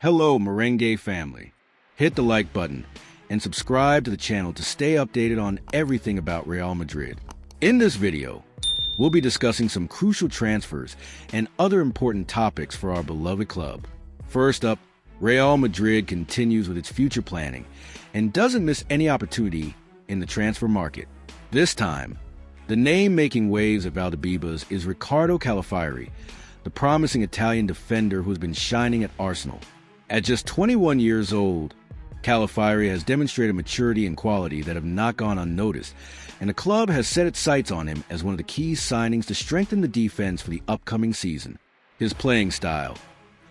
Hello, Merengue family. Hit the like button and subscribe to the channel to stay updated on everything about Real Madrid. In this video, we'll be discussing some crucial transfers and other important topics for our beloved club. First up, Real Madrid continues with its future planning and doesn't miss any opportunity in the transfer market. This time, the name making waves at Valdebebas is Riccardo Calafiri, the promising Italian defender who has been shining at Arsenal. At just 21 years old, Calafiri has demonstrated maturity and quality that have not gone unnoticed, and the club has set its sights on him as one of the key signings to strengthen the defense for the upcoming season. His playing style,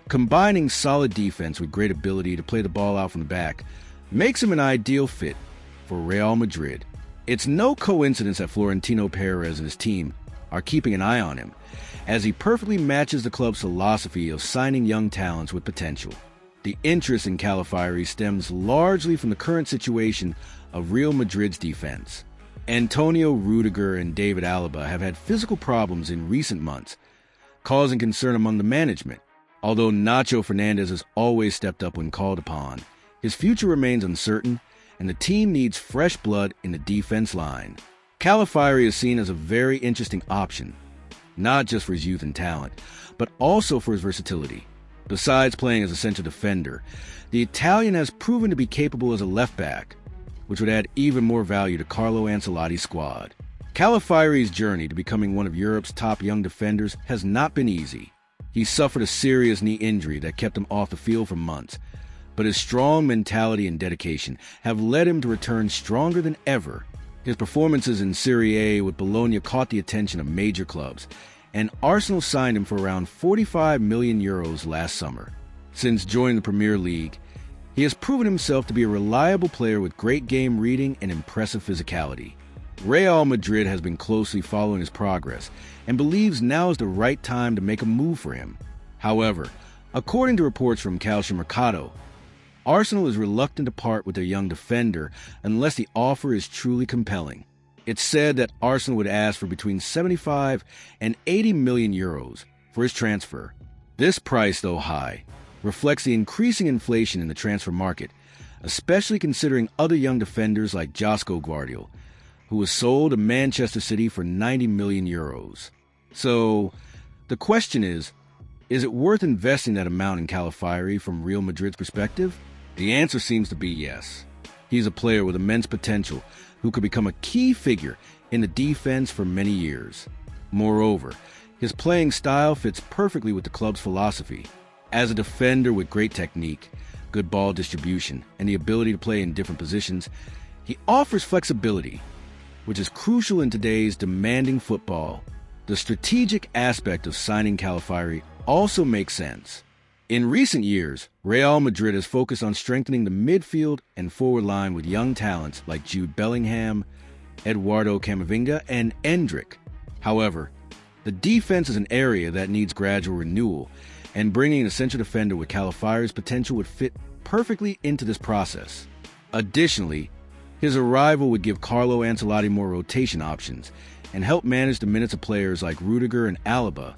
combining solid defense with great ability to play the ball out from the back, makes him an ideal fit for Real Madrid. It's no coincidence that Florentino Perez and his team are keeping an eye on him, as he perfectly matches the club's philosophy of signing young talents with potential. The interest in Calafiri stems largely from the current situation of Real Madrid's defense. Antonio Rudiger and David Alaba have had physical problems in recent months, causing concern among the management. Although Nacho Fernandez has always stepped up when called upon, his future remains uncertain, and the team needs fresh blood in the defense line. Calafiri is seen as a very interesting option, not just for his youth and talent, but also for his versatility. Besides playing as a central defender, the Italian has proven to be capable as a left-back, which would add even more value to Carlo Ancelotti's squad. Calafiri's journey to becoming one of Europe's top young defenders has not been easy. He suffered a serious knee injury that kept him off the field for months, but his strong mentality and dedication have led him to return stronger than ever. His performances in Serie A with Bologna caught the attention of major clubs, and Arsenal signed him for around 45 million euros last summer. Since joining the Premier League, he has proven himself to be a reliable player with great game reading and impressive physicality. Real Madrid has been closely following his progress and believes now is the right time to make a move for him. However, according to reports from Calciomercato, Arsenal is reluctant to part with their young defender unless the offer is truly compelling. It's said that Arsenal would ask for between 75 and 80 million euros for his transfer. This price, though high, reflects the increasing inflation in the transfer market, especially considering other young defenders like Josko Gvardiol, who was sold to Manchester City for 90 million euros. So, the question is it worth investing that amount in Calafiri from Real Madrid's perspective? The answer seems to be yes. He's a player with immense potential who could become a key figure in the defense for many years. Moreover, his playing style fits perfectly with the club's philosophy. As a defender with great technique, good ball distribution, and the ability to play in different positions, he offers flexibility, which is crucial in today's demanding football. The strategic aspect of signing Calafiri also makes sense. In recent years, Real Madrid has focused on strengthening the midfield and forward line with young talents like Jude Bellingham, Eduardo Camavinga, and Endrick. However, the defense is an area that needs gradual renewal, and bringing a central defender with Calafiri's potential would fit perfectly into this process. Additionally, his arrival would give Carlo Ancelotti more rotation options and help manage the minutes of players like Rudiger and Alaba,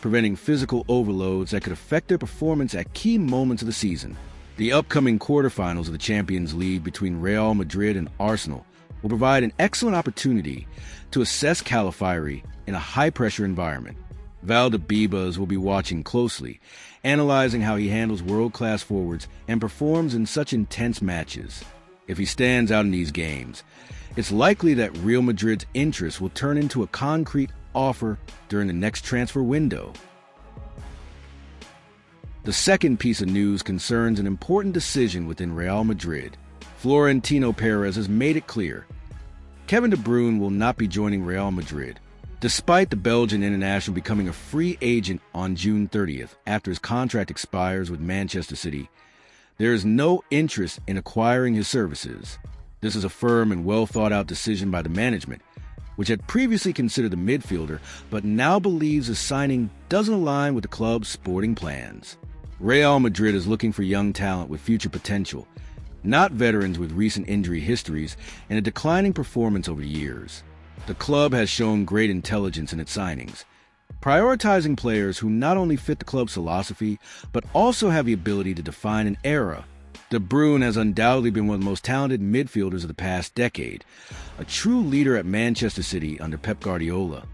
preventing physical overloads that could affect their performance at key moments of the season. The upcoming quarterfinals of the Champions League between Real Madrid and Arsenal will provide an excellent opportunity to assess Calafiri in a high-pressure environment. Valdebebas will be watching closely, analyzing how he handles world-class forwards and performs in such intense matches. If he stands out in these games, it's likely that Real Madrid's interest will turn into a concrete offer during the next transfer window. The second piece of news concerns an important decision within Real Madrid. Florentino Perez has made it clear Kevin De Bruyne will not be joining Real Madrid. Despite the Belgian international becoming a free agent on June 30th after his contract expires with Manchester City, there is no interest in acquiring his services. This is a firm and well-thought-out decision by the management, which had previously considered the midfielder, but now believes his signing doesn't align with the club's sporting plans. Real Madrid is looking for young talent with future potential, not veterans with recent injury histories and a declining performance over the years. The club has shown great intelligence in its signings, prioritizing players who not only fit the club's philosophy, but also have the ability to define an era. De Bruyne has undoubtedly been one of the most talented midfielders of the past decade, a true leader at Manchester City under Pep Guardiola,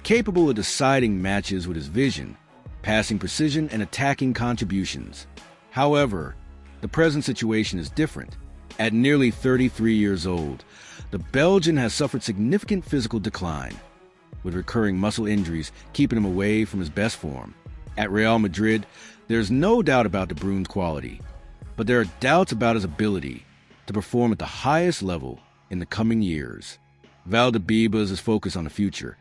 capable of deciding matches with his vision, passing precision, and attacking contributions. However, the present situation is different. At nearly 33 years old, the Belgian has suffered significant physical decline, with recurring muscle injuries keeping him away from his best form. At Real Madrid, there's no doubt about De Bruyne's quality, but there are doubts about his ability to perform at the highest level in the coming years. Valdebebas is focused on the future,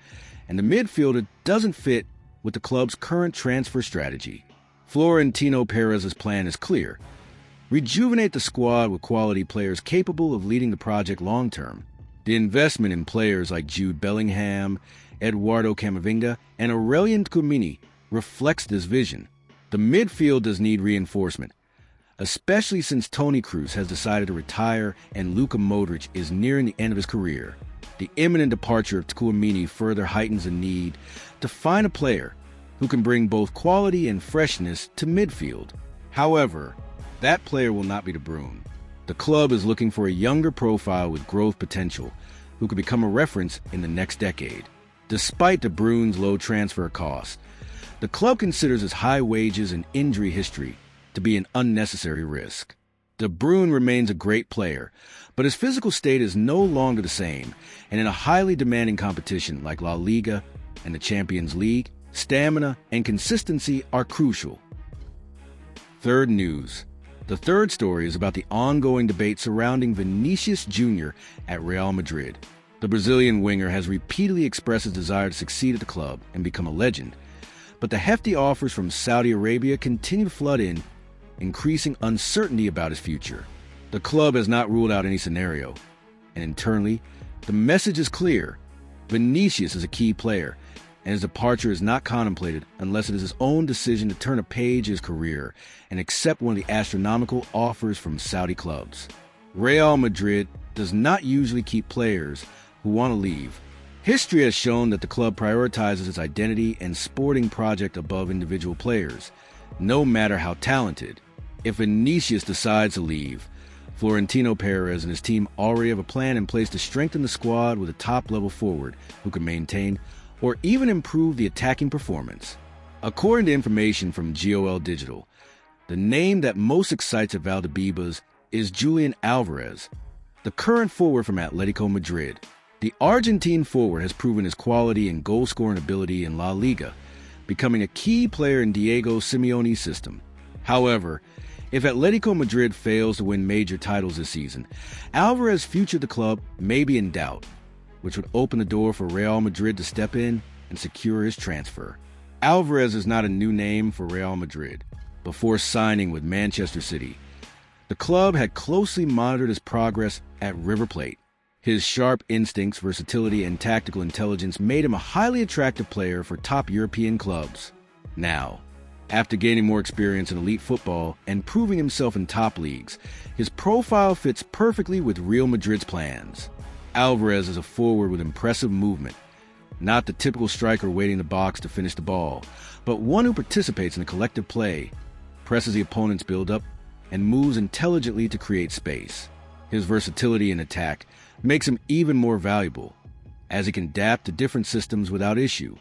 and the midfielder doesn't fit with the club's current transfer strategy. Florentino Perez's plan is clear: rejuvenate the squad with quality players capable of leading the project long-term. The investment in players like Jude Bellingham, Eduardo Camavinga, and Aurelien Tchouameni reflects this vision. The midfield does need reinforcement, especially since Toni Kroos has decided to retire and Luka Modric is nearing the end of his career. The imminent departure of Tchouameni further heightens the need to find a player who can bring both quality and freshness to midfield. However, that player will not be De Bruyne. The club is looking for a younger profile with growth potential who could become a reference in the next decade. Despite De Bruyne's low transfer cost, the club considers his high wages and injury history to be an unnecessary risk. De Bruyne remains a great player, but his physical state is no longer the same, and in a highly demanding competition like La Liga and the Champions League, stamina and consistency are crucial. Third news. The third story is about the ongoing debate surrounding Vinicius Jr. at Real Madrid. The Brazilian winger has repeatedly expressed his desire to succeed at the club and become a legend, but the hefty offers from Saudi Arabia continue to flood in, increasing uncertainty about his future. The club has not ruled out any scenario, and internally, the message is clear: Vinicius is a key player, and his departure is not contemplated unless it is his own decision to turn a page in his career and accept one of the astronomical offers from Saudi clubs. Real Madrid does not usually keep players who want to leave. History has shown that the club prioritizes its identity and sporting project above individual players, no matter how talented. If Vinicius decides to leave, Florentino Perez and his team already have a plan in place to strengthen the squad with a top-level forward who can maintain or even improve the attacking performance. According to information from GOL Digital, the name that most excites at Valdebebas is Julian Alvarez, the current forward from Atletico Madrid. The Argentine forward has proven his quality and goal-scoring ability in La Liga, becoming a key player in Diego Simeone's system. However, if Atletico Madrid fails to win major titles this season, Alvarez's future at the club may be in doubt, which would open the door for Real Madrid to step in and secure his transfer. Alvarez is not a new name for Real Madrid. Before signing with Manchester City, the club had closely monitored his progress at River Plate. His sharp instincts, versatility, and tactical intelligence made him a highly attractive player for top European clubs. Now, after gaining more experience in elite football and proving himself in top leagues, his profile fits perfectly with Real Madrid's plans. Alvarez is a forward with impressive movement, not the typical striker waiting in the box to finish the ball, but one who participates in the collective play, presses the opponent's build-up, and moves intelligently to create space. His versatility in attack makes him even more valuable, as he can adapt to different systems without issue.